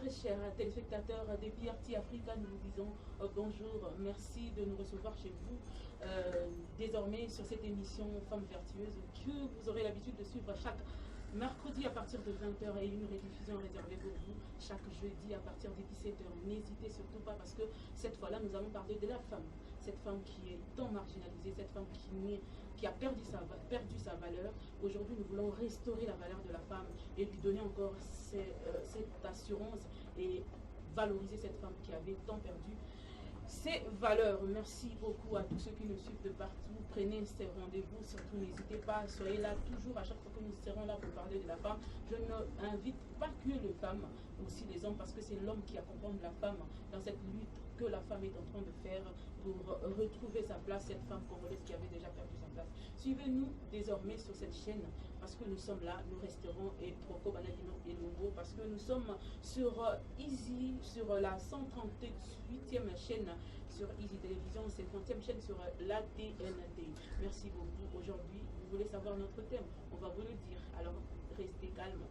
Très chers téléspectateurs des PRT Africa, nous vous disons bonjour, merci de nous recevoir chez vous. Désormais sur cette émission Femmes Vertueuses que vous aurez l'habitude de suivre chaque mercredi à partir de 20h et une rediffusion réservée pour vous chaque jeudi à partir de 17h. N'hésitez surtout pas parce que cette fois-là nous allons parler de la femme. Cette femme qui est tant marginalisée, cette femme qui a perdu sa valeur. Aujourd'hui nous voulons restaurer la valeur de la femme et lui donner encore cette assurance et valoriser cette femme qui avait tant perdu ses valeurs. Merci beaucoup à tous ceux qui nous suivent de partout. Prenez ces rendez-vous, surtout n'hésitez pas, soyez là toujours à chaque fois que nous serons là pour parler de la femme. Je n'invite pas que les femmes, aussi les hommes, parce que c'est l'homme qui accompagne la femme dans cette lutte que la femme est en train de faire pour retrouver sa place, cette femme congolaise qui avait déjà perdu sa place. Suivez-nous désormais sur cette chaîne parce que nous sommes là, nous resterons et Proko Banadino et Lungo parce que nous sommes sur Easy, sur la 138e chaîne sur Easy Télévision, 50e chaîne sur la TNT. Merci beaucoup. Aujourd'hui, vous voulez savoir notre thème, on va vous le dire. Alors, restez calme,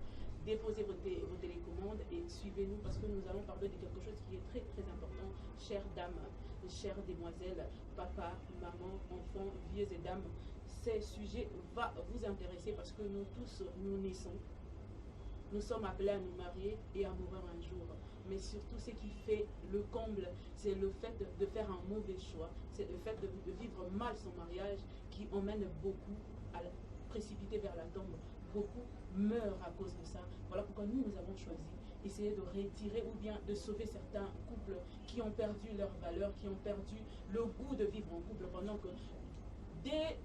déposez vos télécommandes et suivez-nous parce que nous allons parler de quelque chose qui est très très important. Chères dames, chères demoiselles, papa, maman, enfants, vieux et dames, ces sujets vont vous intéresser parce que nous tous, nous naissons. Nous sommes appelés à nous marier et à mourir un jour. Mais surtout, ce qui fait le comble, c'est le fait de faire un mauvais choix. C'est le fait de vivre mal son mariage qui emmène beaucoup à précipiter vers la tombe. Beaucoup meurent à cause de ça. Voilà pourquoi nous avons choisi essayer de retirer ou bien de sauver certains couples qui ont perdu leur valeur, qui ont perdu le goût de vivre en couple pendant que dès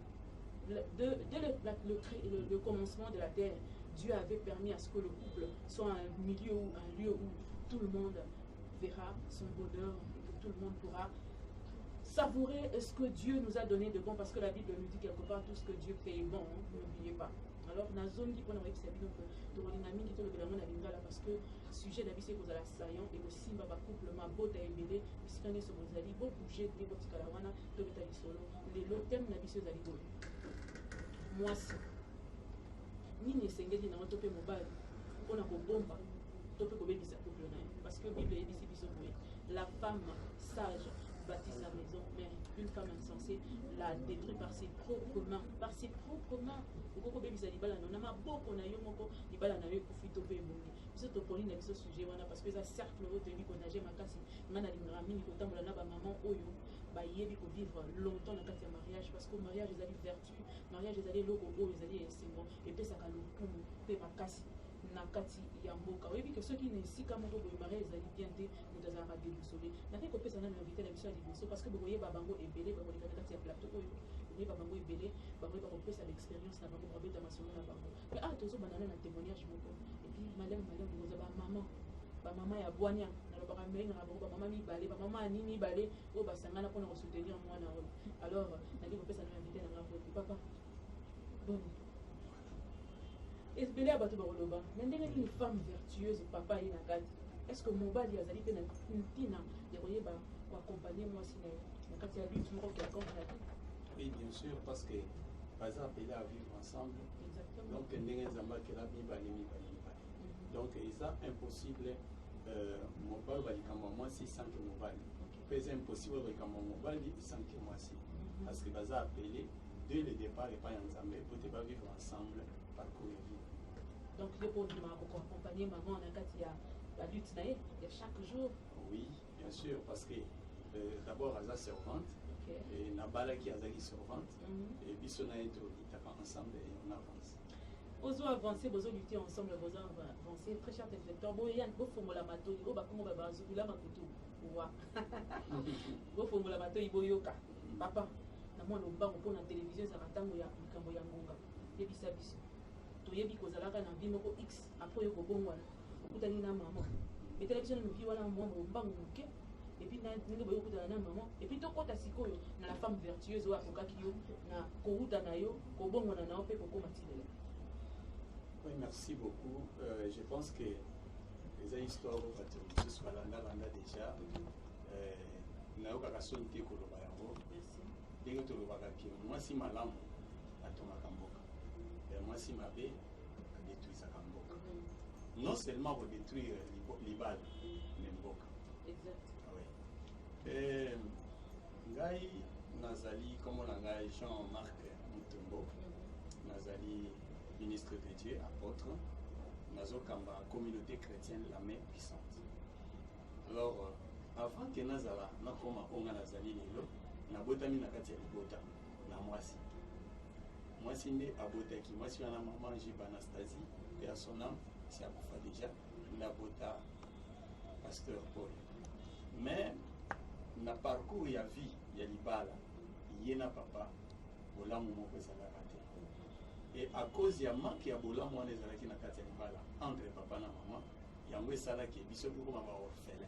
le commencement de la terre, Dieu avait permis à ce que le couple soit un milieu ou un lieu où tout le monde verra son bonheur et que tout le monde pourra savourer ce que Dieu nous a donné de bon, parce que la Bible nous dit quelque part tout ce que Dieu fait est bon, hein, n'oubliez pas. Alors, dans la zone qui peut avoir parce que le sujet d'habit c'est qu'on a l'assaillant et aussi ma couple ma botte à ébélé, si on est sur vos alliés, beaucoup bouger des bottes calawana, de l'état solo, les lots thèmes n'habituent à l'ego. Moi, si ni ne s'engage dans notre pays mobile, on a beau bomba, top couple parce que la Bible dit la femme sage bâtit sa maison, mais une femme insensée la détruit par ses propres mains. Par ses propres mains. Beaucoup de gens n'ont pas beaucoup de gens qui ont fait ce sujet parce que ça cercle de vie qu'on a jamais cassé. Maintenant, maman oyo ba yebi ko vivre longtemps dans le mariage parce que le mariage ils allaient vertu, mariage ils allaient logo ils allaient single et puis ça ka lokumu pe makasi. Nakati ya mboka oyebi que ceux qui ne sika moko boye mariage ezali bien te moto azalaka déboussolé nake kopesa na invité na biso ya liboso parce que bokoyeba bango ebele bakoleka kati ya plateau oyo bokoyeba bango ebele bakoyeba kopesa l'expérience na bango babeta masolo na bango mais tozobanda na témoignage moko et puis malem bokoza bamama ya bwania nalobaka mbengaka bango bamama mibale bamama ya nini mibale oyo basangana mpona kosoutenir mwana oyo alors nake kopesa na invité na ngambo papa bon. Esbele abato bakoloba mais ndenge nini femme vertueuse papa ye na kati est-ce que mobali azali pe na ntina ya koyeba koaccompagner mwasi na kati ya lutte moko ki akompana te? Oui, bien sûr, parce que baza appelé à vivre ensemble. Exactement. Donc ndenge nzambe akela mibali. Donc eza impossible mobali balikamba mwasi sans que mobali pe c'est impossible balikamba mobali sans que mwasi parce que baza appelé dès le départ et pas ensemble pour te pas vivre ensemble parcourir vie. Donc le pour accompagner maman en kati ya la lutte na ya chaque jour. Oui, bien sûr parce que d'abord elle est servante et nabala qui est servante et biso na eto itaka ensemble et on avance. Ozo avancer, bozo lutter ensemble, bozo avancer. Très cher téléspectateur, boyan bo fongola mato, bo bakongo ba bazukula makutu. Wa. Bo fongola mato iboyoka. Papa na mwana obango mpona télévision ezaka ntango ya likambo ya ngonga yebisa biso toyebi kozalaka na vie moko x apres oyo kobongwana okutani na mama etala biso na movi wana mwana ombango moke epuis ndenge boyo okutana na mama epuis tokɔta sikoyo na la femme vertueuse oyo akokaki yo na kowuta na yo kobongwana na yo mpe kokóma tilela. Oui, merci beaucoup. Je pense que les histoires vont partir sur la déjà. Nayoka soni te koloba yango ndenge tolobaka ke mwasi malamu atomaka mboka mwasi mabe adétruisaka mboka non seulement pour détruire l'ibal, mais mboka. Exact. Oui. Ngai Nazali, comme on a Jean-Marc Mutombo, Nazali ministre de Dieu, apôtre, Nazokamba, communauté chrétienne la main puissante. Alors, avant que Nazala, nakoma onga Nazali lelo, nabotami nakati ya libota na mwasi. Mwasi nde abotaki, mwasi wana maman Jiba Anastasie, et à son âme, c'est à Koufa déjà, nabota pasteur Paul. Mais na parcours ya vie ya libala, yena papa, bolamu moko ezalaka te. Et à cause ya manque ya bolamu wana ezalaki na kati ya libala entre papa na maman, yango esalaki biso tokoma ba orphelin.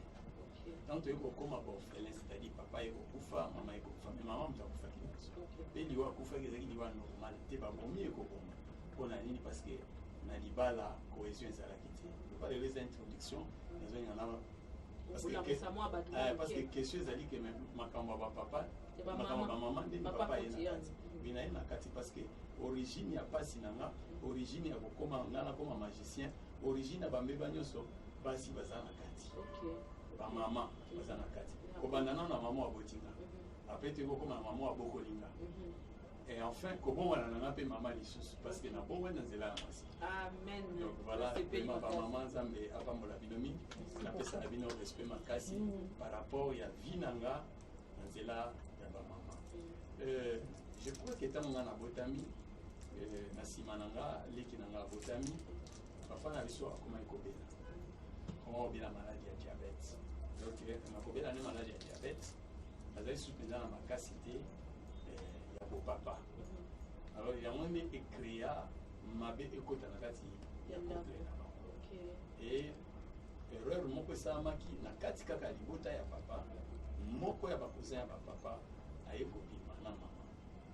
Tant que comme orphelin, c'est-à-dire papa est okufa, maman est okufa, mais maman mta okufa ki biso. Pe liwa okufa ezalaki liwa normal, te ba bomi ekoboma. Pona nini parce que na libala cohésion ezalaki te. Pas de les introductions, les gens en parce que question ezali que même makambo ba papa, makambo ba maman de papa yena. Bina yena kati parce que origine ya pasi nanga, origine ya kokoma ngana koma magicien, origine ba mbeba nyoso basi bazana kati. OK. Ba mama bazana kati. Kobandana na maman abotinga. Après tu kokoma maman abokolinga. Et enfin, comment on a appelé maman les choses parce que na bon ouais dans zela mwasi. Amen. Donc voilà, ma maman zambe apa mola binomi, na pesa na bino respect makasi par rapport ya vinanga dans zela ya ba maman. Je crois que tant on a botami na simananga leki nanga botami papa na biso akoma ikobela. Comment obela maladie ya diabète. Donc na kobela ne maladie ya diabète. Azali soutenir na makasité au papa. Alors il y a un écrit mabe ekota na kati ya couple na bango. Et erreur moko esalamaki na kati kaka libota ya papa moko ya bakosin ya papa aye kobima na mama.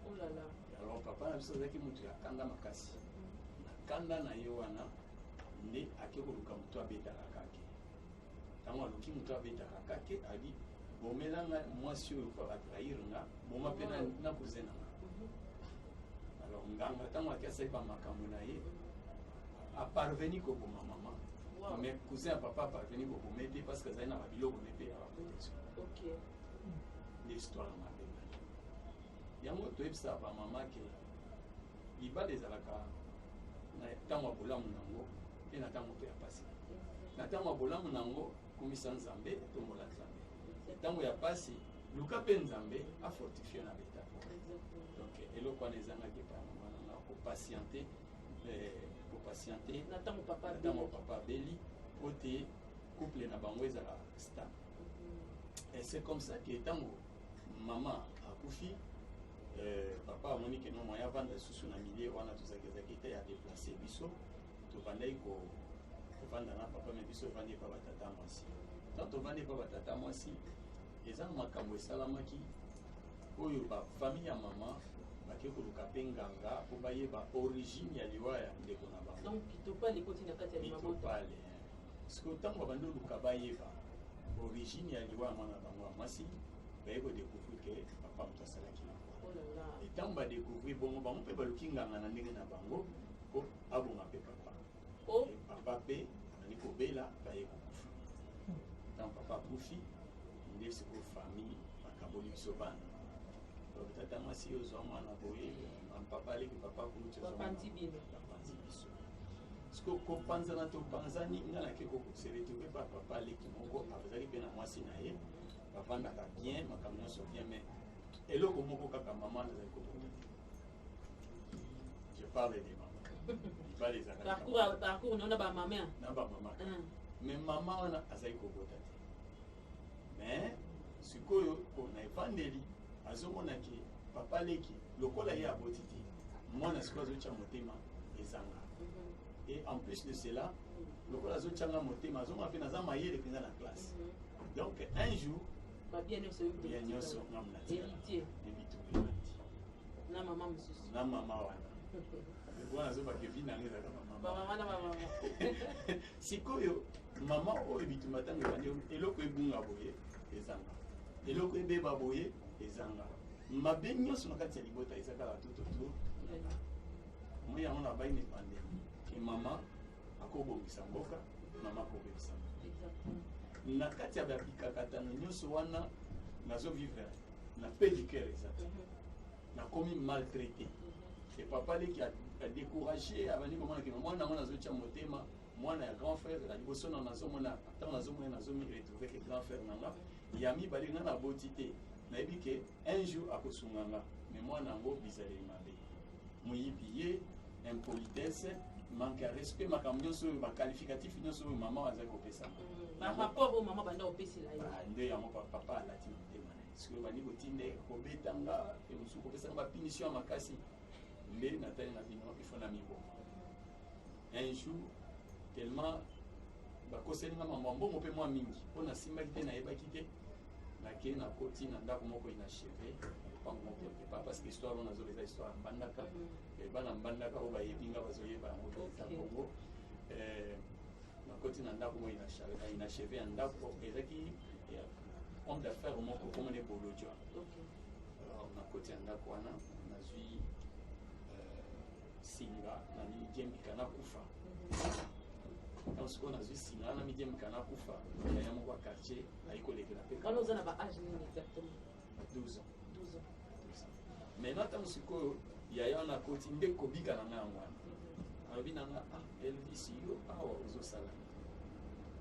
Oh là là. Alors papa na biso azalaki mutu ya kanda makasi. Na kanda na ye wana nde ake koluka mutu abetaka kake. Ntango aluki mutu abetaka kake abi bomelanga mwasi oyo po atrahir nga boma mpe na cousin na nga. Alors nganga ntango akesaki bamakambo na ye aparveni koboma mama. Mais cousin ya papa aparveni koboma ete parce que azali na babiloko me mpe ya baprotection. L'histoire mabe yango toyebisa bamama ke libala ezalaka na ntango ya bolamu nango mpe na ntango mpe ya pasi. Na ntango ya bolamu nango komisa nzambe tombola nzambe. Ntango ya pasi luka mpe nzambe afortifie na beta. Donc eloko wana ezangaki pa mama na kopatiente na ntango papa abeli po te couple na bango ezala stable. Et c'est comme ça que ntango mama akufi papa amoni ke no moyen avanda lisusu na milie wana tozalaki ezalaki te ya déplace biso tobandaki kovanda na papa me biso evandi epa batata mwasi. Tant tovandi epa batata mwasi eza makambo esalamaki oyo bafamille ya mama bake koluka mpe nganga mpo bayeba origine ya liwa ya ndeko na bango. Donc kitopale ekoti na kati ya litopale parceke ntango babandi oluka bayeba origine ya liwa ya mwana na bango ya mwasi baye kodécouvrir ke papa moto asalaki yango. Ntango badécouvrir bongo bango mpe baluki nganga na ndenge na bango mpo abonga mpe papa. Papa mpe abandi kobela baye kokufa. Ntango papa akufi nde sikoyo famille bakaboli biso bana. Donc tata mwasi ozwa mwana boye papa aleki papa kuluti bapanzi biso. Siko kopanzana topanzani nga nake kokoseretrouve pa papa aleki moko azali mpe na mwasi na ye bavandaka bien makambo nyonso bien mais eloko moko kaka mama nazali kobota. Je parle de mama. Libala ezalaka parcours na bamama na bamama mais mama wana azali kobota te. Mais sikoyo na evandeli azomona ke papa leki lokola ye aboti te mwana sikoyo azotya motema ezanga. Et en plus de cela lokola azotyanga motema azomona mpe naza mayele mpenza na classe. Donc un jour bien nyonso ngamuna ebitumbi na mama mosusu na mama wana wana azobaka evi nange ezalaka mama sikoyo mama oyo bitumba ntango ebandi eloko ebunga boye ezanga eloko ebeba boye ezanga mabe nyonso na kati ya libota eza kaka tutotu moi yango na bayi na pandemi ke mama akobongisa mboka mama akobebisa na kati ya bikakatano nyonso wana nazovivre na paix du cœur exact nakomi maltraité et papa leki a découragé abandi komona ke mwana nango nazotia motema mwana ya grand frère na liboso na nazomona ntango nazomona nazomi retrouve ke grand frère nanga ya mibale nga naboti te nayebi ke un jour akosunga nga mais mwana yango bizaleli mabe moyibi ye impolitesse manque ya respect makambo nyonso oyo baqualificatif nyonso oyo mama azali kopesanga rapport oyo mama banda kopesela ye nde yango papa alati motema na ye sikoyo bandi kotinde kobetanga pe mosusu kopesanga bapunition ya makasi nde natali na bino ifo na mibongo un jour tellement bakoselinga mambo mbongo mpe mwa mingi mpo nasimbaki te nayebaki te nakei nakoti na ndako moko inacheve lopango moko kepa parce que histoire wana azoleza histoire ya mbandaka bana mbandaka oyo bayebinga bazoyeba yango eza kongo nakoti na ndako moko inacheve ya ndako ezaki homme d'affaires moko komone bolojwa nakoti ya ndako wana nazwi singa na mijembika nakufa donc sikoyo nazwi singa na mijembika nakufa yaya moko ya quartier ayi kolekela mpe wana oza na baage nini exactement 12 ans maintenant ntango sikoyo yaya wana akoti nde kobika na nga yango wana alobi na nga elvis yo awa ozosala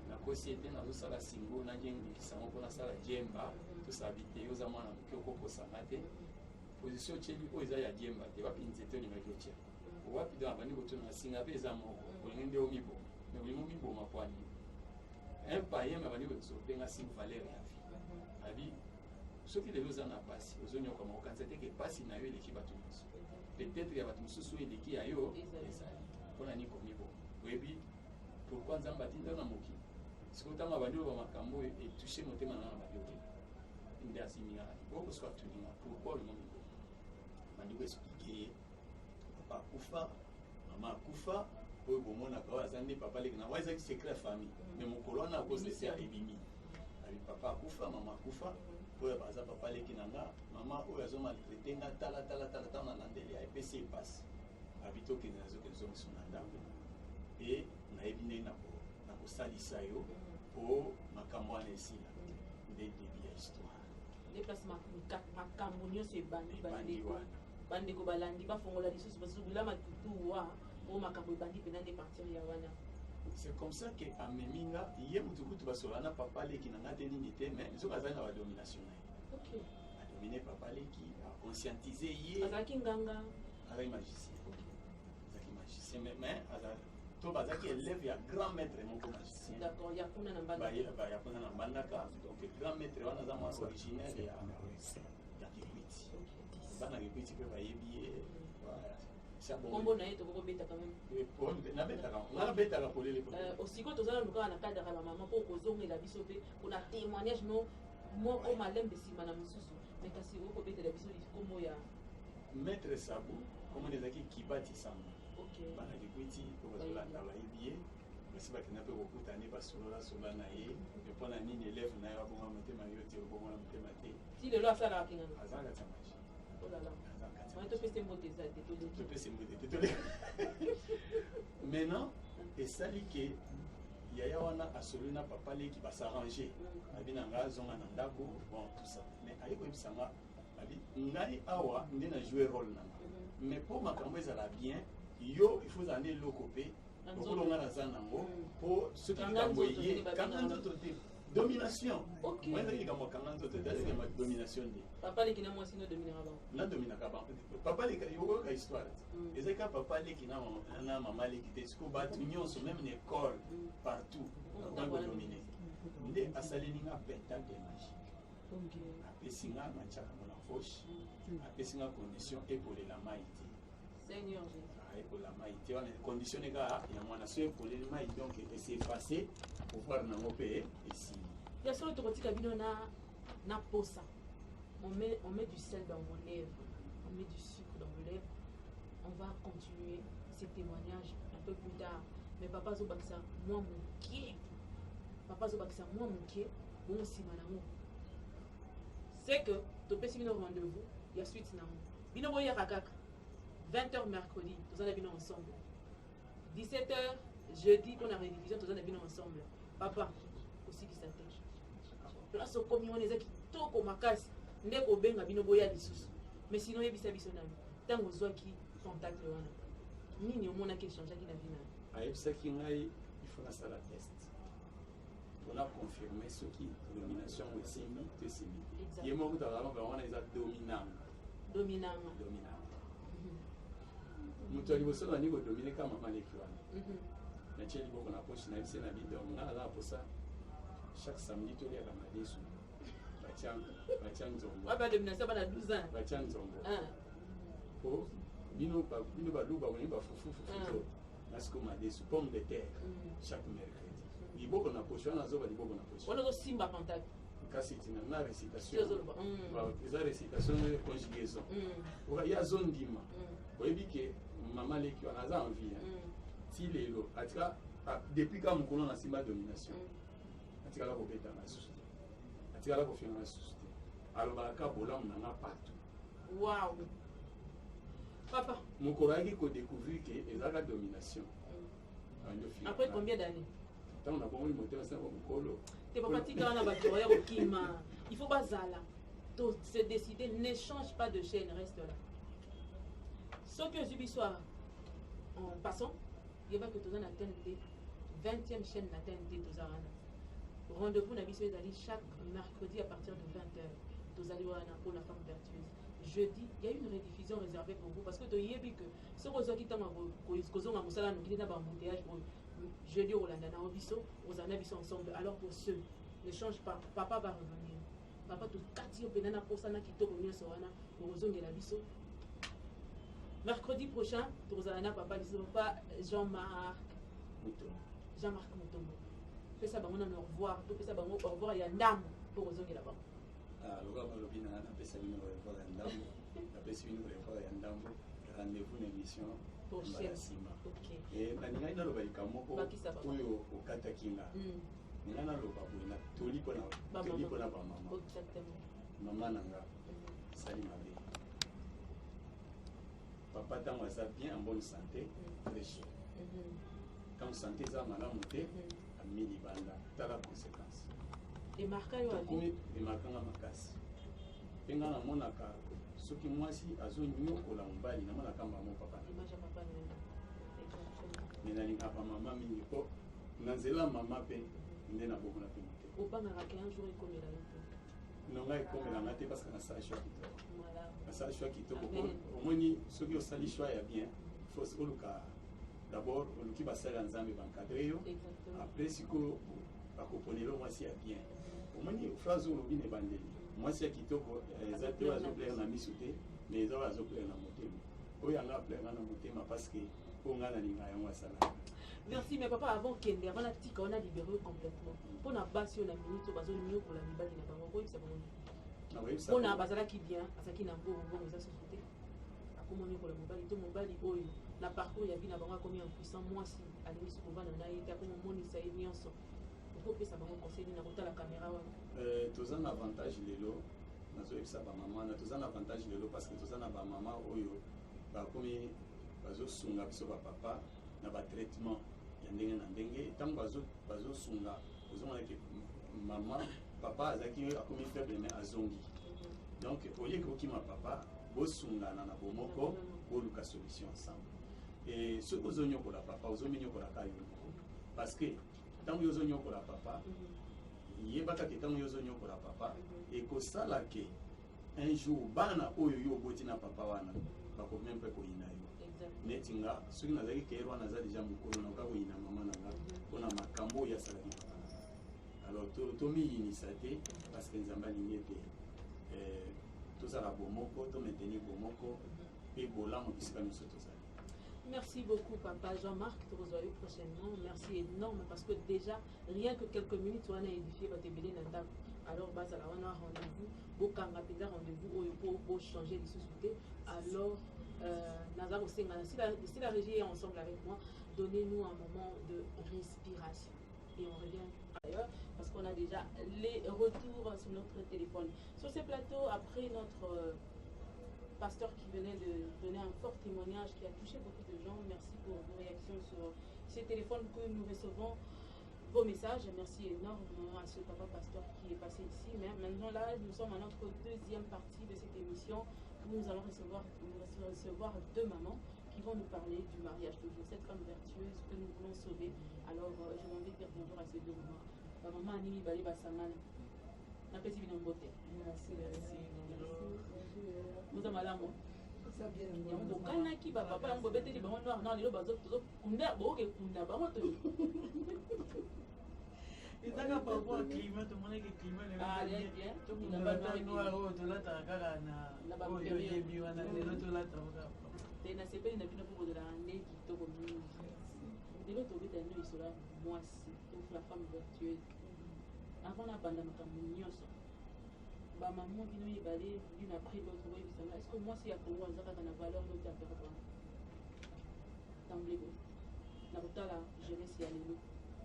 nakosi ete nazosala singo nangengikisango mpo nasala jemba tosala biteye oza mwana moke okokosanga te position otyeli oyo eza ya jemba te wapi nzete olingaki otya wapi donc abandi kotuna singa mpe eza moko olingi nde omiboma mais olingi omiboma po ani un payen me abandi kozobenga sin valeur ya vie abi soki lelo oza na pasi ozonyokama okanisa te ke pasi na yo eleki bato nyonso peut-être ya bato mosusu oyo eleki ya yo ezali mpona nini komiboma oyebi pourkui nzambe atinda na mokili sikoyo ntango abandi oyo bamakambo oyo etushe motema na nga na bandi okeli nde asiminga na liboko siko atuninga pourkui olingo miboma bandi koexplike ye papa akufa mama akufa oyo bomonaka oyo aza nde papa leki nango ezaki secret ya famille mais mokolo wana akozese ebimi abi papa akufa mama akufa oyo baza papa leki na nga mama oyo azomaltraite nga tala ntango nalandeli ya epesi epasi abi tokende nazokende zomiso na ndako e nayebi ndenge nakosalisa yo mpo makambo wana esila nde debi ya histoire nde place makambo nyonso ebandi bandeko balandi bafongola lisusu bazobula matutu wa mpo makambo ebandi mpena nde partir ya wana c'est comme ça ke amemi nga ye motu kutu basola na papa leki na nga te nini te mais soki azali na badomination na ye adomine papa leki aconscientise ye azalaki nganga azalaki magicien mais to bazalaki élève ya grand maître moko magicien d'accord ya kuna na mbandaka donc grand maître wana aza mwana originaire ya kikwiti bana kikwiti mpe bayebi ye kombo na ye tokokobeta quand même nabetaka polele osiko tozala lukaka na cadre ya bamama mpo kozongela biso mpe mpona témoignage moko malembe nsima na mosusu me kasi okobetela biso kombo ya maître sabu kombo ezalaki kibati samba bana kikwiti mpo bazolanda bayebi ye basi bakenda mpe kokutani basolola na ye mpona nini élève na ye abonga motema yo te obongona motema te ti lelo asalaka kingana azalaka tia maji topesa mbote eza te maintenant esali ke yaya wana asoli na papa leki basarrange abi na ngai azonga na ndako bon tout ça mais aye koyebisa nga abi ngai awa nde na joue rôle na nga mais mpo makambo ezala bien yo il faut ozala nde eloko mpe okolonga naza nango mpo soki likambo eye kanga nzoto te domination moi ezalaki likambo akanga nzoto te azalaki ma domination nde papa leki na mwasi nodominaka bango nadominaka bango papa leki yokoyoka histoire te ezalaki ka papa leki na mama leki te siko bato nyonso même na école partout akoki kodomine nde asaleli nga spectacle ya magique apesi nga matiaka ngo na poche apesi nga condition epolela mai te epolela mai te wana condition eka ya mwana so epoleli mai donc esi efase pouvoir nango mpe esili ya solo tokotika bino na posa on met du sel dans vos lèvres on met du sucre dans vos lèvres on va continuer ces témoignages un peu plus tard mais papa azobakisa mwa moke bongo nsima nango c'est que topesi bino rendez-vous ya suite nango bino boyaka kaka 20h mercredi tozala bino ensemble 17h jeudi pour la rédivision tous on ensemble papa aussi qui s'attend place au commis on est kitoko makasi ndeko benga bino boya lisusu mais sinon yebisa biso nani tango zwaki contact wana nini omona ki échangeaki na vie na ayebisaki ngai il faut nasala test mpona confirmer soki domination esimbi to esimbi ye moko takalonga wana eza dominanga moto ya liboso nani kodomine ka mama leki wana natie liboko na poche na bise na bidon nga aza na posa chaque samedi toliaka madesu batia nzongo batia nzongo po bino baluba boni bafufufufuzo nasiko madesu pomme de terre chaque mercredi liboko na poche wana azoba liboko na poche wana ozosimba contact kasi tina na récitation eza récitation conjugaison ya zondima oyebi ke mama leki wana aza en vie ti lelo atika depuis ka mokolo na simba domination atikala kobeta na susu te atikala kofinga na susu te alobaka bolamu nanga partout wow papa mokolo ayaki kodécouvrir ke ezalaka domination après combien d'années ntango nabongoli motema sango mokolo te papa tika wana bato ya kokima il faut bazala to se décider ne change pas de chaîne reste là soki ozwi biso en passant yeba que toza na TNT 20e chaîne na TNT toza wana rendez-vous na biso ezali chaque mercredi à partir de 20h tozali wana pour la femme vertueuse jeudi il y a une rediffusion réservée pour vous parce que toyebi que soki ozwaki ntango kozonga mosala nokili na bambouteillage oyo jeudi olanda na biso ozala na biso ensemble alors pour ceux ne change pas papa va revenir papa tokati yo mpena na posa na kitoko nyonso wana okozongela biso mercredi prochain tozala na papa liso papa Jean-Marc Mutombo pesa bango na au revoir topesa bango au revoir ya ndambo mpo kozongela bango lokola balobi na napesa bino au revoir ya ndambo napesi bino au revoir ya ndambo rendez-vous na émission ya nsima naningai naloba likambo moko oyo okataki nga ningai naloba boye toli mpona bamama mama na nga sali mabe papa ntango aza bien en bonne santé fraîche ntango santé eza malamu te ami libanda tala conséquence emarkanga makasi mpe nga namonaka soki mwasi azonyokola mobali namonaka mbamo papa me nalingaka bamama mingi mpo na nzela mama mpe nde nabokona mpe nonga ekomelanga te parce que nasala choix kitoko nasala choix kitoko omoni soki osali choix ya bien faut oluka d'abord oluki basali ya nzambe bankadre yo après sikoyo bakoponela mwasi ya bien omoni phrase olobi na ebandeli mwasi ya kitoko eza te oyo azoplaire na miso te mais eza oyo azoplaire na motema oyo anga aplaire na motema parce que mpo nga nalinga yango asalaka. Merci, mais papa, avant qu'il y ait un tika, on a libéré complètement. Pour la base, on a mis au bateau mieux pour la mibali na bango, c'est bon. On a basala qui vient, à ce qui n'a pas bon aux sociétés. À comment mieux pour la mobile, tout mobile, boy. La parcours, il y a bien avant combien en puissant moi si à l'émission qu'on va dans la été à comment mon ça est bien ça. Pourquoi ça va me conseiller na la caméra? Tous un avantage lelo. Nazo ça ba maman, tous un avantage lelo parce que tous un ba maman oyo ba comme bazo sunga biso ba papa na ba traitement. Ndenge na ndenge tango bazo sunga ozomona ke mama papa azaki akomi faible mais azongi donc oye ko ma papa bosunga na bomoko boluka solution ensemble et ce que ozonyo la papa ozomenya ko la kayo parce que tango ozonyo ko la papa yebaka ke tango ozonyo ko la papa et ko sala ke un jour bana oyo yo botina papa wana bako même pas ko inayo netinga soki nazali keyero wana aza deja mokolo na oka koyina mama na nga mpona makambo oyo asalaki papa na nga alors tomiyinisa te parce que nzambe alingi ete tozala bomoko tomaintenir bomoko mpe bolamu bisika nyonso tozali. Merci beaucoup papa Jean-Marc, te revoyons prochainement. Merci énorme parce que déjà rien que quelques minutes on a édifié votre bébé nanda. Alors bas à la on a rendez-vous, bokanga penda rendez-vous pour changer les sociétés. Alors Nazar aussi, si la régie est ensemble avec moi, donnez-nous un moment de respiration. Et on revient ailleurs parce qu'on a déjà les retours sur notre téléphone. Sur ce plateau, après notre pasteur qui venait de donner un fort témoignage qui a touché beaucoup de gens, merci pour vos réactions sur ces téléphones que nous recevons vos messages. Merci énormément à ce papa pasteur qui est passé ici. Mais maintenant là, nous sommes à notre deuxième partie de cette émission où nous allons recevoir deux mamans qui vont nous parler du mariage, toujours cette femme vertueuse que nous voulons sauver. Alors je m'en vais dire bonjour à ces deux mamans. Maman Animi Bali Basamana. Merci, merci. Vous avez mal à moi. Qui va papa on peut mettre les ballons noirs dans les lobes kunda boke kunda bango to ezaka parfois climat to mona ke climat le bien to kunda ba noir o to la ta kaka na o yo yebi wana le to la ta ka te na sepeli na bino pour de la année qui to comme nous de l'autre côté nous isola moi si to la femme vertueuse avant la bande makambo nyonso ba maman qui nous yebale l'une après l'autre oui est-ce que moi si ya Congo azaka na valeur l'autre à faire quoi d'emblée na kotala jeunesse ya lelo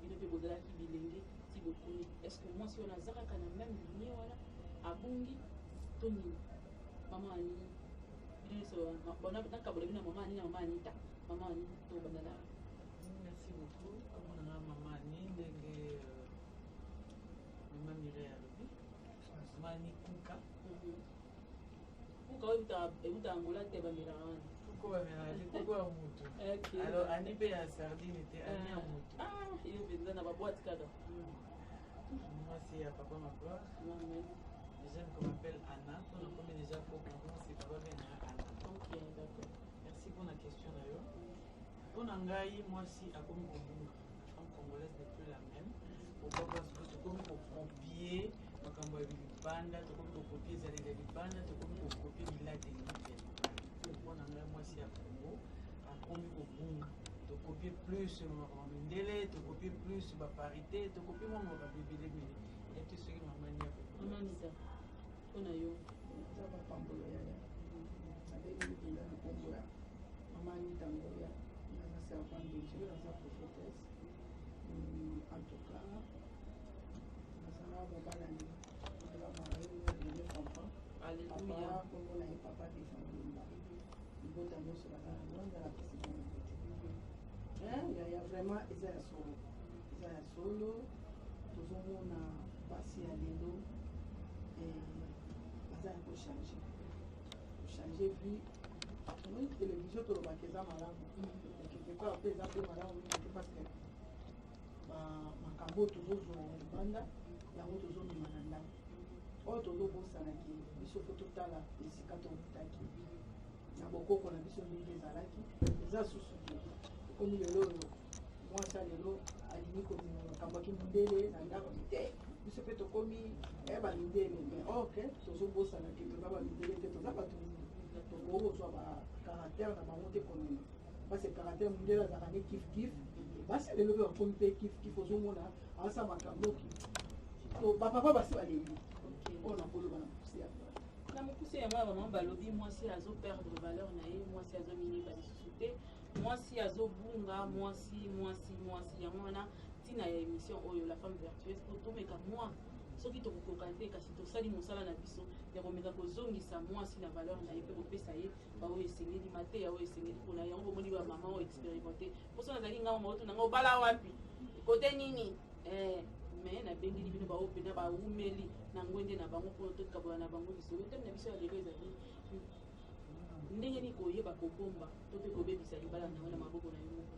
bino pe bozala ki bilenge ti bokuni est-ce que moi si on azaka na même lignée wala abungi to nini maman ani bino so bona nakabola bino maman ani na maman Anita maman ani to bandala. Merci beaucoup comme na maman ani ndenge maman Mireille alobi mani kuka kuka euta angola te bamela wana kuko bamela kuko ya mutu alors ani pe ya sardine te ani ya mutu iyo penza na baboîte kaka moi c'est à papa ma gloire déjà qu'on m'appelle Anna on a comme déjà pour c'est papa ben Anna. OK d'accord merci pour la question d'ailleurs pour ngai moi si a comme Kobunga la femme congolaise n'est plus la même pourquoi parce que comme copier makambo ya libanda tokomi kokopie ezali ya libanda tokomi kokopie milate ya libanda mpona ngai mwasi ya Congo akomi kobunga tokopie plus makambo mindele tokopie plus baparité tokopie mwa makambo ebelebele ete soki mamani ya Anita mpona yo eza bapambolo yaya nabengi mpenda na kombo ya mama Anita Ngoya naza servante de Dieu naza prophétesse en tout cas mobala ni la mariée de papa alléluia kombo na papa de famille ibota nyonso bazala longa la président ya vraiment eza ya solo tozomona basi ya lelo baza ya kochange vie omoni télévision tolobaka eza malamu ekekeka mpe eza mpe malamu mingi parce que makambo tozozwa ya libanda yango tozomema na ndako oyo tozobosanaki biso fo totala esika tokutaki na bokoko na biso ndenge ezalaki eza susu te ekomi lelo oyo mwasi ya lelo alingi komema makambo aki mindele na ndako te biso mpe tokomi bamindele mais ok tozobosanaki toza bamindele te toza bato tokozwa bacaratere na bango te komema parce que caractère mindele azalaka ne kifkif basi lelo mpe bakomi mpe kifkif ozomona asa makambo bapapa basi balengi oyo nakoloba na mokusi ya na mokusi ya mwa bamama balobi mwasi azoperdre valeur na ye mwasi azominiba lisusu te mwasi azobunga mwasi yango wana ntina ya émission oyo la femme vertueuse po tomeka mwa soki tokokoka te kasi tosali mosala na biso ya komeka kozongisa mwasi na valeur na ye mpe kopesa ye baoyo esengeli mateya oyo esengeli mpona yango bomoni bamama oyo expérimenté mposo nazali ngama maoto nanga obala wapi kote nini mais nabengeli bino bao mpena baumeli na ngwende na bango mpona tokabola na bango lisolo teme na biso ya lelo ezali ndenge nini koyeba kobomba to mpe kobebisa libala nango na maboko na yo moko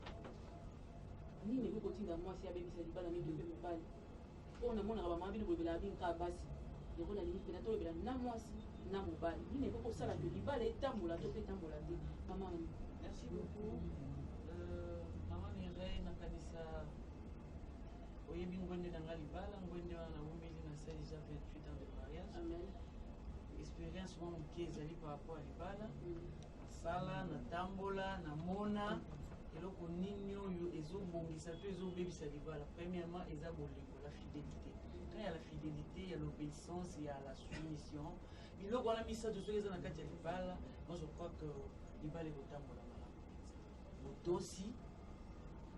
nini ekoki kotinda mwasi abebisa libala nini to mpe mobali mpona monaka bamama bino boyebelaka bino kaka basi yango nalingi mpena toyebela na mwasi na mobali nini ekoki kosala ke libala etambola to mpe etambola te mama ani. Merci beaucoup mama Mireille nakanisa oyebi ngwende na nga libala ngwende wana naumeli na sa déjà 28 ans de mariage. Amen. Expérience mwa moke ezali par rapport à libala nasala natambola namona eloko nini oyo ezobongisa to ezobebisa libala. Premièrement eza bolingo, la fidélité. Quand il y a la fidélité, il y a l'obéissance, il y a la soumission. Biloko wana misato soki eza na kati ya libala, moi je crois que libala ekotambola malamu. Botosi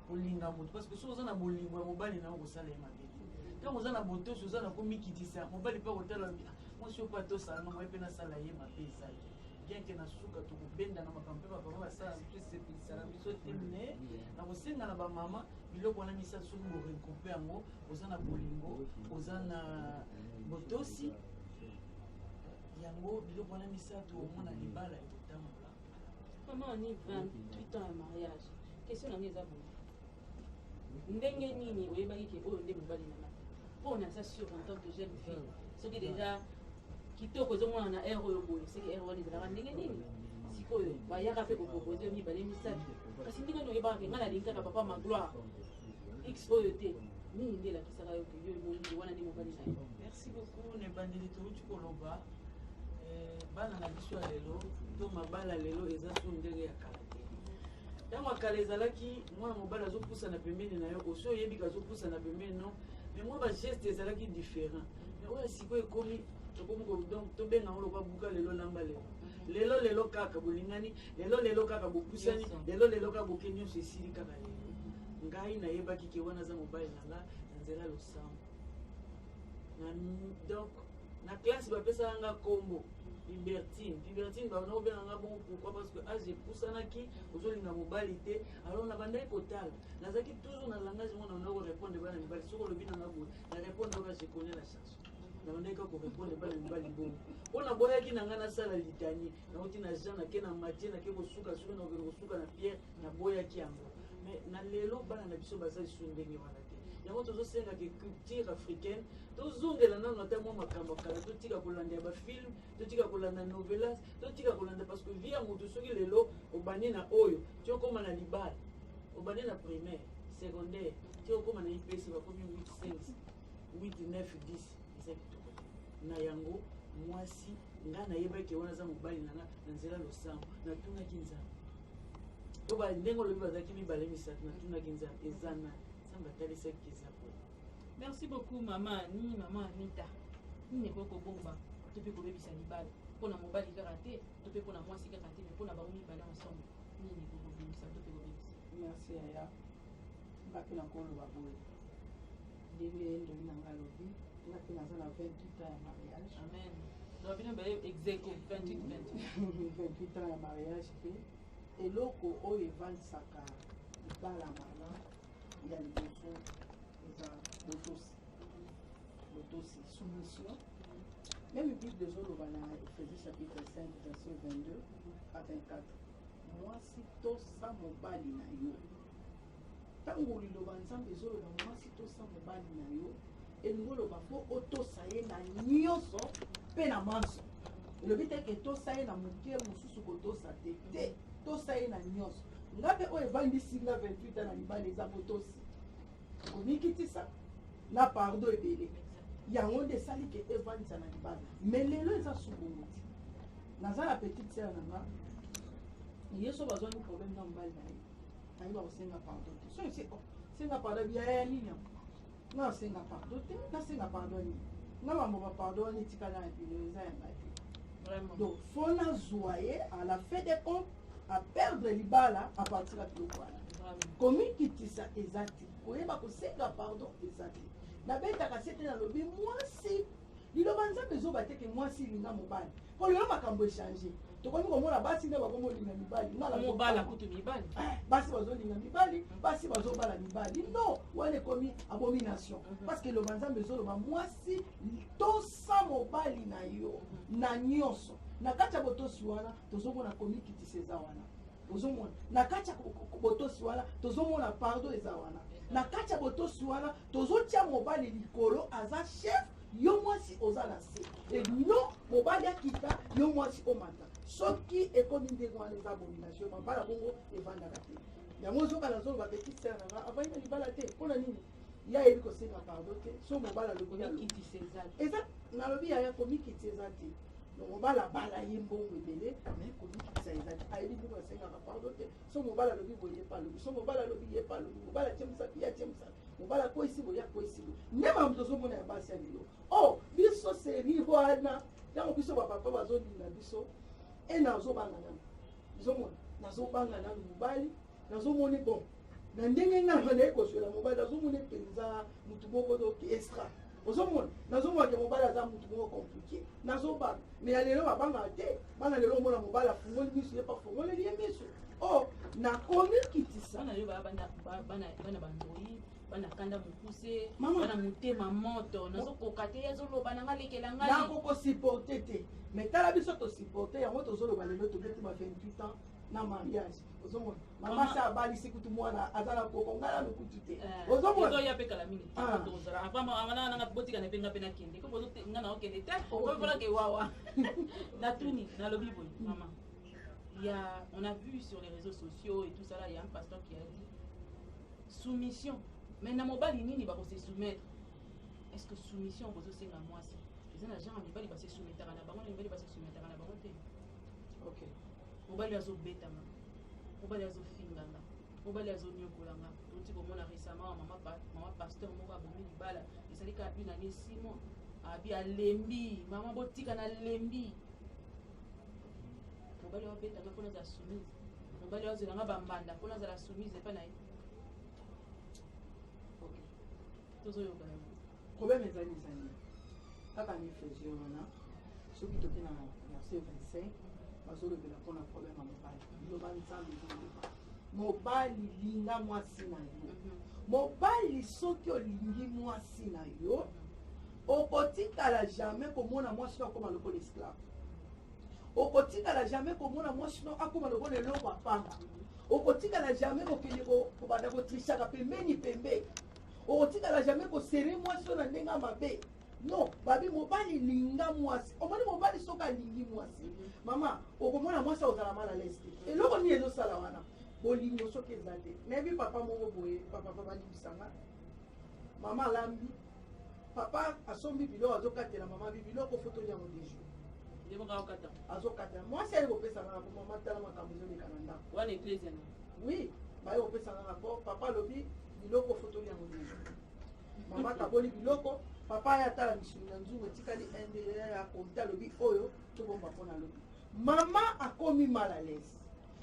bolinga moto parce que soki oza na bolingo ya mobali na okosala ye mabe ntango oza na botosi oza na komikitisa mobali mpe akotala mwasi oyo mpe atosala na moi mpe nasala ye mabe eza te bien que na suka tokobenda na makambo mpe bapapa basala mpe sepelisa na biso te me na kosenga na bamama biloko wana misato soki borecoupe yango oza na bolingo oza na botosi yango biloko wana misato omona libala ekotambola. Maman ni 28 ans ya mariage question nange eza boye ndenge nini oyebaki ke oyo nde mobali nanga mpona eza sur en tant que jeune fille soki déjà kitoko ezomona na aire oyo boye soki aire wana ezalaka ndenge nini sikoyo bayaka mpe kopropose mibale misato kasi ndenge nini oyebaka ke ngai nalingi kaka papa magloire x oyo te nini nde elakisaka yo ke yo molingi wana nde mobali na yo. Merci beaucoup na ebandeli touti koloba bana na biso ya lelo to mabala lelo eza so ndenge ya kala te ntango akala ezalaki mwana mobali azopusana pembeni na yo osi oyebika azopusana pembeni no mais mwa bageste ezalaki différent mais oyo sikoyo ekomi donc tobenga ngo loba buka lelo namba lelo kaka bolingani lelo kaka bopusani lelo kaka boke nyonso esili kaka lelo ngai nayebaki ke wana aza mobali nanga na nzela losambo donc na classe bapesaka nga kombo libertine bana obenganga bongo pourquoi parce que age epusanaki ozolinga mobali te alors na bandaki kotala nazalaki toujours na langage ngo na korépondre bana mibali soki olobi nanga boye na répondre oka je connais la chanson na bandaki kaka korépondre bana mibali bongo mpona boyaki na ngai nasala litanie nauti na jean nake na matie nake kosuka soki naokende kosuka na pierre naboyaki yango mais na lelo bana na biso baza lisusu ndenge wana te yango tozosengaka culture africaine tozongela nano ata mwa makambo kala totika kolanda ya bafilme totika kolanda novelas totika kolanda parce que vie ya motu soki lelo obandi na oyo ti okóma na libala obandi na primaire secondaire ti okóma na ipesi bakomi 8 9 10 eza kitoko na yango mwasi nga nayebaki wana aza mobali nanga na nzela losambo natunaki nzambe to ndenge olobi bazalaki mibale misato natunaki nzambe eza na nzambe atalisaki eza po. Merci beaucoup maman Annie, maman Anita. Nini koko bomba to pe kobebisa libala mpona mobali kaka te to pe mpona mwasi kaka te mpona bango mibale ensemble nini koko bimisa to pe kobebisa. Merci Aya. Ngaki na koloba boye ndenge ndoli na ngai lobi ngaki naza na 28 ans ya mariage. Amen. Donc bino baye execo 28 ans ya mariage pe eloko oyo evanisaka libala mala ya liboso eza botosi soumission. Même Bible de Zoloba na Ephésiens chapitre 5 verset 22 à 24. Mwasi tosa mobali na yo. Tango liloba nzambe ezoloba mwasi tosa mobali na yo elingi oloba fo otosa ye na nyonso mpe na manso. Elobi te ke tosa ye na moke mosusu kotosa te tosa ye na nyonso. Nga mpe oyo evandisi nga 28 ans na libala eza botosi komikitisa na pardon ebele yango nde esali ke evandisa na libala mais lelo eza subongo ti naza na petite sere na nga ye so bazwani problème na mobali na ye nayeba kosenga pardon te so ese senga pardon biyaya nini yango nga osenga pardon te nasenga pardon nini nga mambo bapardon wana etikala na bilelo eza yanga te donc fo nazwa ye à la fin des comptes à perdre libala à partir ya biloko wana komikitisa eza te koyeba kosenga pardon eza te nabetaka se te nalobi mwasi liloba nzambe ezoba te ke mwasi elinga mobali po lelo makambo echange tokomi komona basi nde bakomi olinga mibali mobala kutu mibali basi bazolinga mibali basi bazobala mibali no wana ekomi abomination parce que liloba nzambe ezoloba mwasi tosa mobali na yo na nyonso na kati ya botosi wana tozomona komikitisa eza wana ozomona na kati ya botosi wana tozomona pardon eza wana na kati ya botosi wana tozotia mobali likolo aza chef yo mwasi oza na se no mobali akita yo mwasi omata soki ekomi ndenge wana eza abomination mabala bongo evandaka te yango ozokala zoloba petite sere nanga avai na libala te mpona nini ya yebi kosenga pardon te so mobala alobi eza nalobi yaya komikiti eza te mobala bala ye mbongo ebele mais komikitisa eza te ayebi ndenge asengaka pardon te so mobala alobi boye pa alobi so mobala alobi ye pa alobi mobala tie mosapi ya tie mosapi mobala kwesi boye akwesi boye nde makambo tozomona ya basi ya lelo o biso seri wana ntango biso bapapa bazolinga biso e nazobanga nano bizomona nazobanga nano mobali nazomoni bon na ndenge nanga naye koswela mobali nazomoni mpenza motu moko toke extra ozomona nazomona ke mobali aza mutu moko compliqué nazobana mais ya lelo babanga te bana lelo omona mobali afungoli miso ye pa fungoleli ye miso o nakomi kitisa bana yo bana bandoi bana kanda mokuse bana motema moto nazokoka te azoloba na ngalekela ngai nakokosupporte te mais tala biso tosupporte yango tozoloba lelo tobeti ba 28 ans na mariage ozomona mama sa abalisi kutu mwana aza na koko ngala lokutu te ozomona ozoya pe kala mingi tozala apama amana nanga botika na penga pena kende ko bozo ngana okende te ko vola ke wawa natuni na lobi boy mama on a vu sur les réseaux sociaux et tout ça là il y a un pasteur qui a dit soumission mais na mobali nini ba ko se soumettre est-ce que soumission bozo senga mwasi ils na genre mibali ba se soumettre na bango mibali ba se soumettre na bango te OK mobali azobetanga mobali azofinganga mobali azonyokolanga toti komona récemment mama pasteur moko abomi libala ezali ka une année 6 mois abi alembi mama botika na lembi mobali wabetanga mpona azala soumise mobali wazelanga bambanda mpona azala soumise epa na ye tozoyoka yango problème ezali kaka mifesio wana soki toke na verset 25 bazolobela mpona problème ya mobali liloba nzambe ezoloba mobali linga mwasi na yo mobali soki olingi mwasi na yo okotikala jamais komona mwasi no akoma lokola esclave okotikala jamais komona mwasi no akoma lokola eloko apanga okotikala jamais kokende kobanda kotrishaka pembeni pembe okotikala jamais kosere mwasi na ndenge ya mabe non babi mobali linga mwasi omoni mobali soki alingi mwasi mama okomona mwasi ozala mal à l'aise te eloko nini ezosala wana bolingo soki eza te nayebi papa moko boye papa babalisanga mama alambi papa asombi biloko azokatela mama bi biloko foto nyango dejour azokatela mwasi ali kopesanga na po mama tala makambo ezoleka na ndako wana eklezia na oui baye kopesanga na po papa alobi biloko foto nyango dejour mama kaboli biloko papa aya tala misuni na nzungu etikali ende ya komite alobi oyo tobomba mpona alobi mama akomi mal à l'aise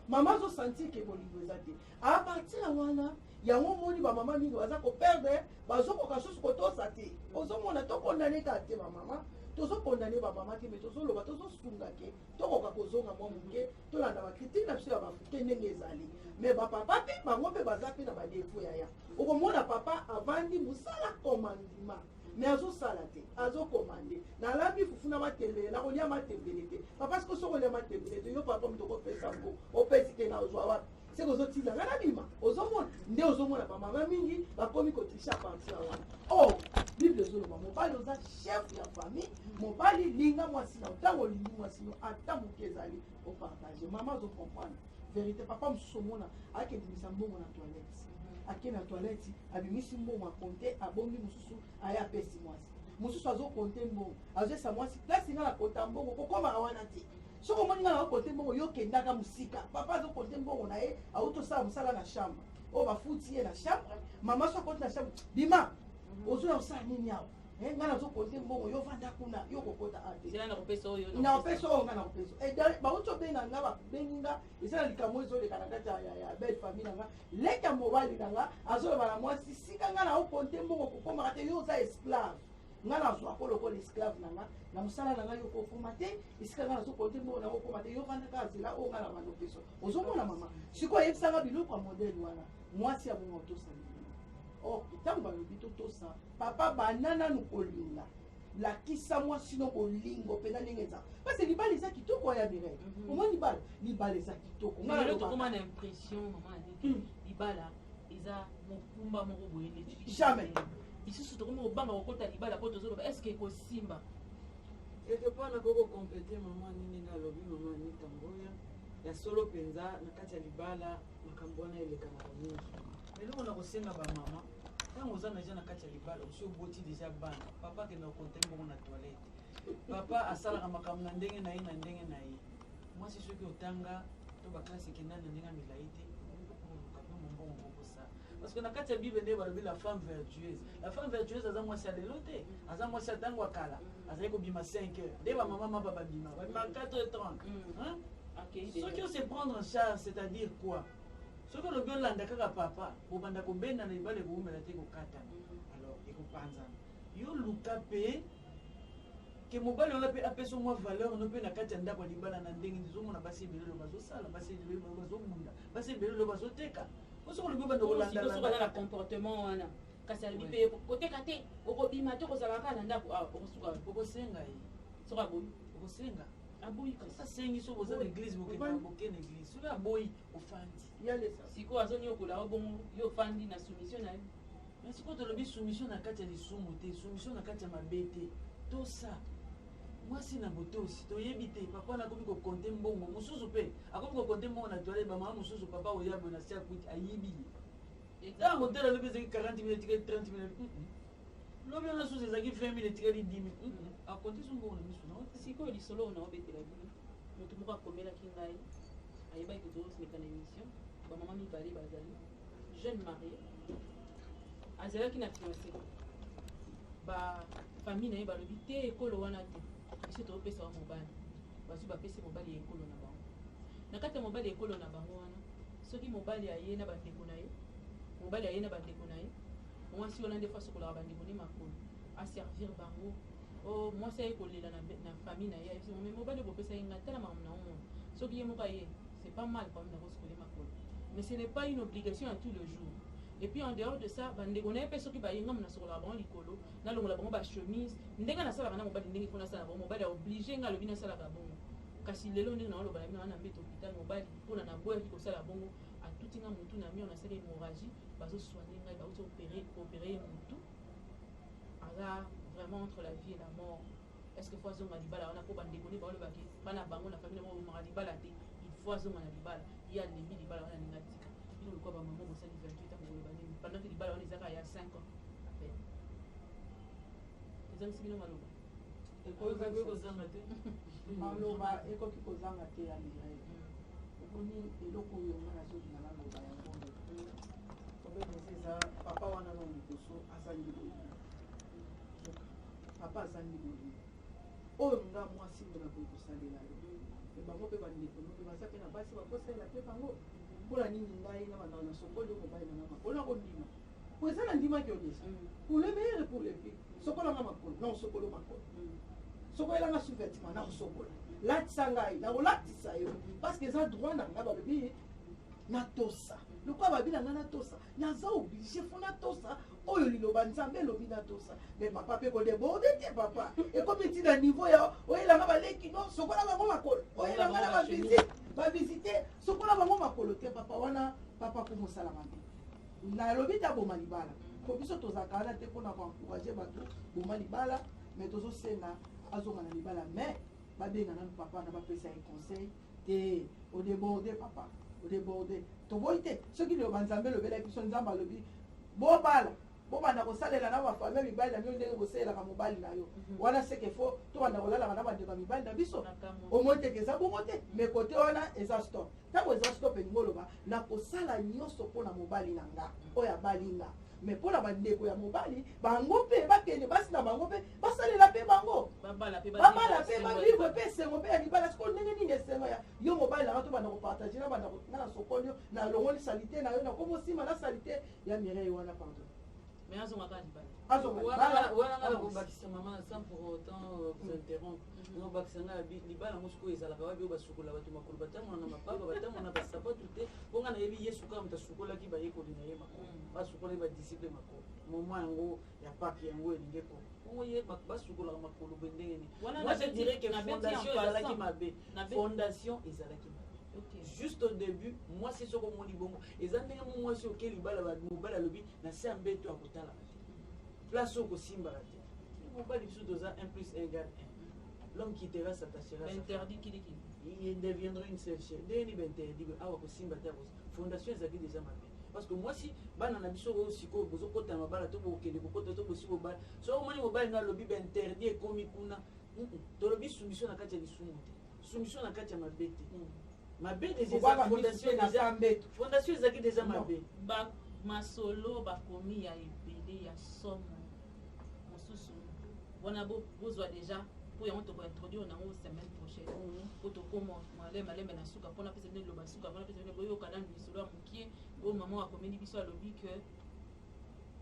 mama azosentir ke bolingo eza te apartir ya wana yango moni bamama mingi baza koperdre bazokoka susu kotosa te ozomona tokondane kaka te bamama tozokondane bamama te me tozoloba tozosunga ke tokoka kozonga mwa moke tolanda bakritike na biso ya bafrike ndenge ezali me bapapa mpe bango mpe baza mpe na badefo yaya okomona papa avandi mosala komandima me azosala te azokomande nalambi fufu na matembele nakolia matembele te papa siko soko olia matembele te yo papa moto okopesa ngo opesi te na ozwa wapi seke ozotinda nga nabima ozomona nde ozomona bamama mingi bakomi kotrisha partir wana o bible ezoloba mobali oza chef ya famille mobali linga mwasi na ntango olingi mwasi no ata moke ezali opartage mama azokomprendre vérité papa mosusu omona akendimisa mbongo na toilette ake na toilette abimisi mbongo akonte abombi mosusu aya apesi mwasi mosusu azokonte mbongo azoyesa mwasi place nga na kota mbongo kokomaka wana te soki omoni nga na okonte mbongo yokendaka mosika papa azokonte mbongo na ye autosala mosala na chambre oyo bafuti ye na chambre mama so akonte na chambre bima ozoya kosala nini awa nga nazokonte mbongo yo vanda kuna yo kokota ate nakopesa oyo nga nakopesa bauti obenga nga babengi nga eza na likambo ezoleka na kati ya belle famille na nga leka mobali na nga azoloba na mwasi sika nga na okonte mbongo kokomaka te yo oza esclave nga nazwaka lokola esclave na nga na mosala na nga yo kokoma te esika nga nazokonte mbongo na kokoma te yo vandaka azela oyo nga na bandopeso ozomona mama sikoyo oyebisanga biloko ya modele wana mwasi ya bongo otosali ntango balobi totosa papa banananu kolinga lakisa mwasi no bolingo mpena ndenge eza parce libala eza kitoko ya birei omoni libala eza kitoko tokoma na impression mama libala eza mokumba moko boye neti jamais lisusu tokomi kobanga kokota libala po tozoloba estce ekosimba quelque part nakoko complete mama nini nalobi mama anita ngoya ya solo mpenza na kati ya libala makambo wana elekanaka mingi eloko na kosenga bamama ntango oza naja na kati ya libala osi oboti deja bana papa akenda kokonte mbongo na toilette papa asalaka makambo na ndenge na ye na ndenge na ye mwasi soki otanga to baklase ekenda na ndenge ya milai te okape mombongo mokosala parce que na kati ya bible nde balobi la femme vertueuse aza mwasi ya lelo te aza mwasi ya ntango akala azali kobima 5 heures nde bamama mapa babima 4h30 soki ose prendre en charge c'est-à-dire quoi soki olobi olanda kaka papa obanda kobenda na libala ekoumela te kokatana alors ekopanzana yo luka pe ke mobali wana pe apesa mwa valeur no pe na kati ya ndako ya libala na ndenge nizomona basi ebele lo bazosala basi ebele lo bazobunda basi ebele lo bazoteka osoki olobi banda kolandala na comportement wana kasi alobi mpe koteka te okobima te kozala kaka na ndako okosuka okosenga ye soki aboyi okosenga aboyi kasi asengi so boza na église bokende na église soki aboyi ofandi sikoyo azoni yokola o bongo yo ofandi na soumission na ye mais sikoyo tolobi soumission na kati ya lisumu te soumission na kati ya mabe te tosa mwasi na botosi toyebi te papa nakomi kokonte mbongo mosusu mpe akomi kokonte mbongo na toile bamama mosusu papa oyabo na si akuiti ayebi ye ntango tela lobi ezalaki 40 mille etikali 30 mille lobi wana susu ezalaki 20 mille etikali 10 mille akonte so mbongo na misu na sikoyo lisolo na obetela bino moto moko akomelaki ngai ayebaki tozosileka na émission bamama mibale bazali jeune marie azalaki na fiancé bafamille na ye balobi te ekolo wana te biso topesa wa mobali bazwi bapesi mobali ya ekolo na bango na kati ya mobali ya ekolo na bango wana soki mobali aye na bandeko na ye mwasi wana nde fois sokolaka bandeko ne makolo aservir bango mwasi aye kolela na famille na ye mais mobali okopesa ye nga tala makambo na omona soki ye moko aye c'est pas mal quand même na kosukole makolo mais ce n'est pas une obligation à tous les jours. Et puis en dehors de ça, bandeko na pe soki ba yenga mona sokola bango likolo na longola bango ba chemise ndenge na sala kana mobali ndenge fona sala bango mobali obligé nga lobi na sala ka bongo kasi lelo ndenge na oloba na bina na mbeto hôpital mobali pona na boya ki sala bongo a tuti nga mutu na mi on a sala hémorragie bazo soigner ngai ba opérer mutu ala vraiment entre la vie et la mort. Est-ce que fois zonga libala wana ko bandeko ne ba oloba ki bana bango na famille mo mara libala te il faut zonga na libala il y a les libala wana ninga tika il ko ba maman ko sali 28 ans pendant que libala wana ezaka ya 5 ans à peine ezali sibino maloba ekoki kozanga te maloba ekoki kozanga te ya mireille okoni eloko oyo nga nazolinga naloba yango problème eza papa wana na liboso azangi bolingo papa azangi bolingo oyo nga mwasi ngo nakoki kosalela yo me bango mpe bandeko no mpe baza mpe na basi bakosalela mpe bango mpona nini ngai na bandako na sokoli yo mobali nanga makolo na kondima po eza na ndimaki odesa pour le meilleur et pour le pire sokolanga makolo na osokolo makolo sokolelanga sous-vêtement na kosokola latisa ngai na kolatisa yo parce que eza droit na ngai balobi natosa lokola babi na ngai natosa naza oblige fo natosa oyo liloba nzambe elobi natosa me papa mpe kodeborde te papa ekomi ntina niveau ya oyelanga baleki no sokola bango makolo oyelanga na bavisite sokola bango makolo te papa wana papa ko mosala mabe nalobi ta boma libala po biso tozalaka wana te mpona koencourage bato boma libala me tozosenga azonga na libala me babenga nanu papa na bapesa ye conseil te odeborde papa odeborde toboyi te soki liloba nzambe elobelaki biso nzambe alobi bobala bobanda kosalela na bafamille mibali na bino ndenge bosalelaka mobali na yo wana seke fo tobanda kolalaka na bandeko ya mibali na biso omoi teke eza bongo te me kote wana eza stop ntango eza stop elingi oloba na kosala nyonso mpona mobali na nga oyo abali nga me mpona bandeko ya mobali bango mpe bakende basi na bango mpe basalela mpe bango babala mpe bavivre mpe esengo mpe ya libala siko ndenge nini esengo ya yo mobali nanga tobanda kopartage na banda na sokoli yo na longoli salite na yo na komosima na salite ya mireille wana pardon mais azongaka libala wana kobakisa mama sans pour autant vous interrompre nobakisa nga libala ngo sikoyo ezalaka wapi oyo basukola bato makolo batamona na mapapa batamona na basapatu te mponga nayebi yesu kaka moto asukolaki bayekoli na ye makolo basukolaki badisiple makolo moma yango ya pake yango elingi ko ongo ye basukolaka makolo boye ndenge nini moi je dirais que fondation ezalaki mabe fondation ezalaki mabe juste au début mwasi soko omoni bongo eza ndenge mo mwasi oke libala mobali alobi na se ya mbeto akotalaka te place oyo kosimbaka te mobali biso toza 1 plus 1 égale 1 l'homme qui t'aimera s'attachera interdit kiliki il deviendra une seule chair ndenge ni bainterdit awa kosimba te fondation ezalaki déjà mabe parce que mwasi bana na biso oyo sikoyo bozokota na mabala to bokende kokota to bosi bobala soki omoni mobali no alobi bainterdit ekomi kuna tolobi soumission na kati ya lisumu te soumission na kati ya mabe te mabe déjà fondation ezalaki déjà mabe masolo bakomi ya ebele ya somo mosusu wana bozwa déjà po yango tokointroduire nango semaine prochaine po tokoma malembe na suka mpona pesa ndenge loba suka mpona pesa ndenge boyoka nanu lisolo ya mokie oyo mama akomeli biso alobi ke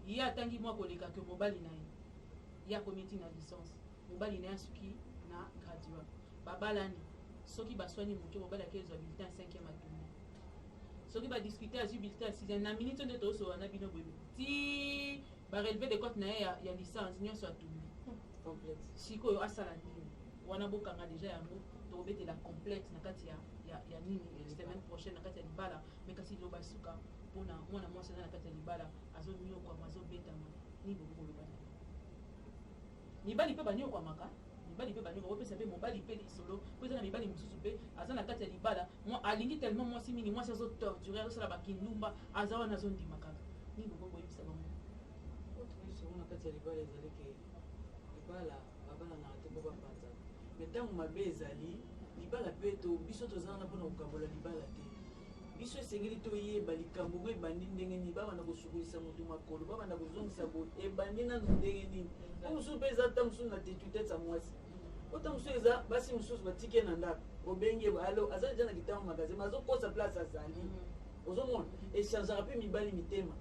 ye atangi mwa koleka ke mobali na ye ya community na licence mobali na suki na graduat babalani soki baswani moke mobali akezwa bulletin 5e atumbi soki badiscute azwi bulletin ya 6e na minute nde tozosola na bino boye ti barelevé de cote na ye ya licence nyonso atumbi sikoyo asala nini wana bokanga deja yango tokobetela complexe na kati ya nini semaine prochaine na kati ya libala me kasi liloba suka mpona mwana mwasi aza na kati ya libala azoniokwama azobetama nini bokoloba na mibali mpe baniokwamaka mibali mpe baniokwama opesa mpe mobali mpe lisolo mpo eza na mibali mosusu mpe aza na kati ya libala alingi tellement mwasi mingi mwasi azotorture azosala bakindumba aza wana azondima kaka nini bokoboyebisa bango na kati ya libala ezalaki libala babala na te mpo bapanzaka me ntango mabe ezali libala mpe biso tozala na mpona kokabola libala te biso esengeli toyeba likambo ngo ebandi ndenge nini babanda kosukulisa motu makolo babanda kozongisa boye ebandi nanu ndenge nini po mosusu mpe eza ta mosusu na tetutete ya mwasi ota mosusu eza basi mosusu batike na ndako obenge alo aza deja na kitango magasin ma azokosa place azali ozomona echangeaka mpe mibali mitema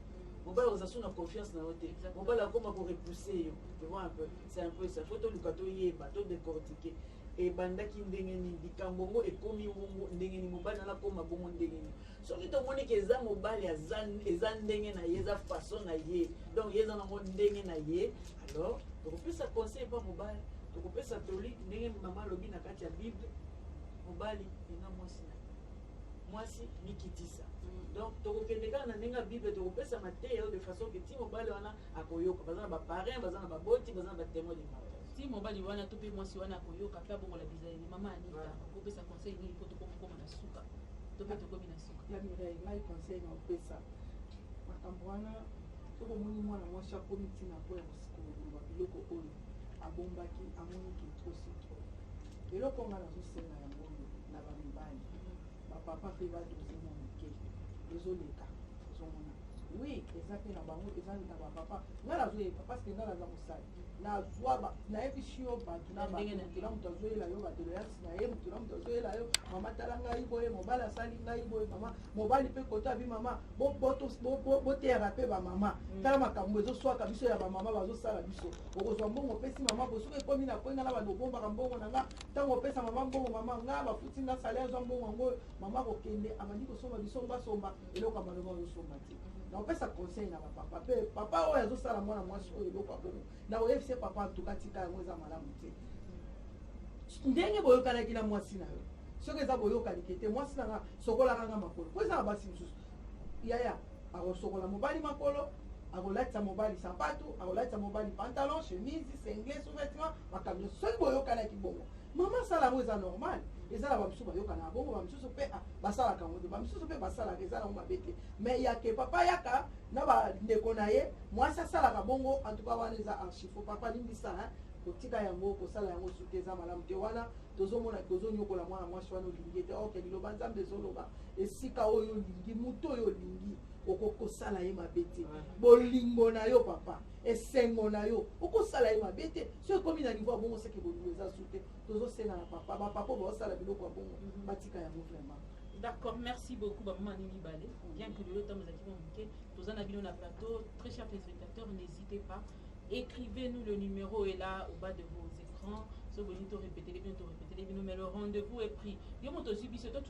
mobali oza so na confiance na yo te mobali akoma korepousse yo tu vois un peu c'est un peu ça faut toluka toyeba todécortiquer ebandaki ndenge nini likambo ngo ekomi wongo ndenge nini mobali anakoma bongo ndenge nini soki tomoni ke eza mobali eza ndenge na ye eza façon na ye donc ye eza nango ndenge na ye alors tokopesa conseil pa mobali tokopesa toli ndenge mama alobi na kati ya bible mobali ena mwasi na mwasi mikitisa donc tokokende kaka na ndenge ya bible tokopesa mateya de façon ke ti mobali wana akoyoka baza na baparrain baza na baboti baza na batémoin de mariage ti mobali wana to mpe mwasi wana akoyoka mpe abongola bizaleli mama anita okopesa conseil nini mpo tokokoma na suka to mpe tokomi na suka ya mirai ngai conseil na opesa makambo wana tokomoni mwana mwasi akomi ntina mpo ya koloba biloko oyo abombaki amoniki trosi tro eloko nga nazosenga yango na bamibali bapapa mpe badoze na moke ezoleka ozomona oui eza mpe na bango eza na bapapa nga nazoyeba parceke nga naza mosali nazwa nayebisi yo bato na bato na moto azoyela yo badoléance na ye moto na moto azoyela yo mama tala ngai boye mobali asali ngai boye mama mobali mpe koto abi mama boteyaka mpe bamama tala makambo ezoswaka biso ya bamama bazosala biso okozwa mbongo opesi mama bosoki ekomi na kwenga na bando obombaka mbongo na nga ntango opesa mama mbongo mama nga bafuti nga sale azwa mbongo yango mama kokende abandi kosomba biso basomba eloko ya maloba ozosomba te naopesa conseil na bapapa mpe papa oyo azosala mwana mwasi oyo eloko abongo na oyebisi papa antuka tika yango eza malamu te ndenge boyokanaki na mwasi na yo soki eza boyokaniki te mwasi na nga sokolaka nga makolo po eza na basi mosusu yaya akosokola mobali makolo akolatisa mobali sapatu akolatisa mobali pantalon chemise singlet sous-vêtement makambo soki boyokanaki bongo mama asala yango eza normal eza na bamisusu bayokana bongo bamisusu mpe basalaka yango te bamisusu mpe basalaka eza nango mabe te mais yake papa yaka na bandeko na ye mwasi asalaka bongo antuka wana eza archifo papa alimbisa kotika yango kosala yango suki eza malamu te wana tozomona tozonyokola mwana mwasi wana olingi ete oke liloba nzambe ezoloba esika oyo olingi moto oyo olingi okokosala ye mabe te bolingo na yo papa esengo na yo okosala ye mabe te so ekomi na niveau ya bongo seke bolingo eza su te tozosena na papa bapapa baosala biloko ya bongo batika yango vraiment. D'accord, merci beaucoup Maman Nini Balé. Bien que le temps nous a dit tous en abîme na plateau, très chers téléspectateurs, n'hésitez pas, écrivez-nous, le numéro est là au bas de vos écrans. So bonito répétez les bientôt, mais le rendez-vous est pris. Yo mon tosubi, c'est toi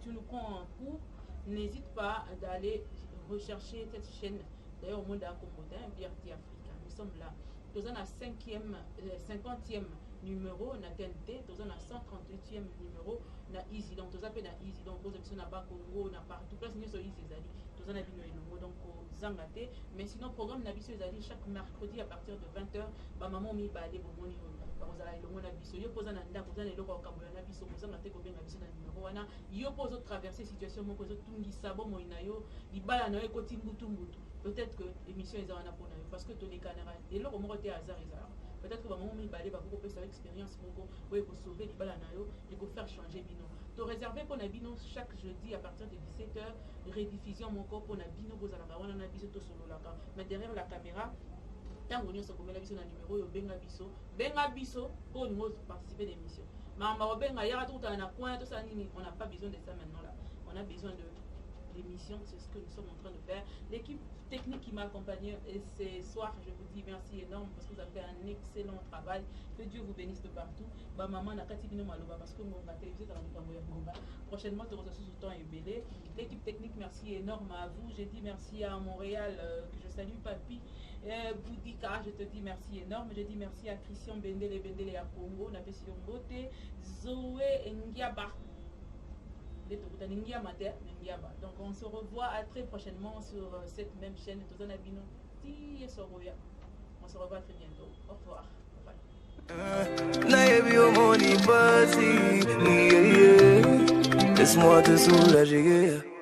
tu nous prends en cours. N'hésite pas d'aller rechercher cette chaîne. D'ailleurs au monde à Combotin, BRT Africa. Nous sommes là. Tous en a 50e numéro na TNT, tous en a 138e numéro na Easy. Donc tous en a Easy. Donc aux émissions na bas Congo, na partout. Place nous sur Easy Zali. Tous en a bino elongo. Donc Zangate. Mais sinon programme na biso Zali chaque mercredi à partir de 20h. Ba maman mi ba aller bon moni. Kozala elongo na biso. Yo poza na ndako, poza na eloko kabola na biso. Poza na te ko benga biso na numéro wana. Yo pozo traverser situation moko zo tungisa bo moina yo. Libala na yo ekoti mbutu. Peut-être que l'émission est en apport parce que tous les camarades et là au moins t'es hasard peut-être que maman mi balé va beaucoup plus expérience pour sauver les balanayo et pour faire changer bino to réservé pour na bino chaque jeudi à partir de 17h rediffusion mon corps pour na bino vous allez avoir na biso to solo là mais derrière la caméra tant on y se comme la biso na numéro yo benga biso pour nous participer d'émission mais on va benga ya tout na point tout ça on n'a pas besoin de ça maintenant là on a besoin de d'émission. C'est ce que nous sommes en train de faire. L'équipe technique qui m'a accompagné ce soir, je vous dis merci énorme parce que vous avez fait un excellent travail. Que Dieu vous bénisse de partout. Bah, maman n'a qu'à dire maloba parce que mon télévisé dans le prochainement, tu reçois sous temps et belé. L'équipe technique, merci énorme à vous. J'ai dit merci à Montréal, que je salue Papi. Boudika, je te dis merci énorme. Je dis merci à Christian Bendele à Congo, Napesi Mbote, Zoé Ndiaba. Donc on se revoit très prochainement sur cette même chaîne. On se revoit très bientôt. Au revoir. Bye bye. Laisse-moi te soulager.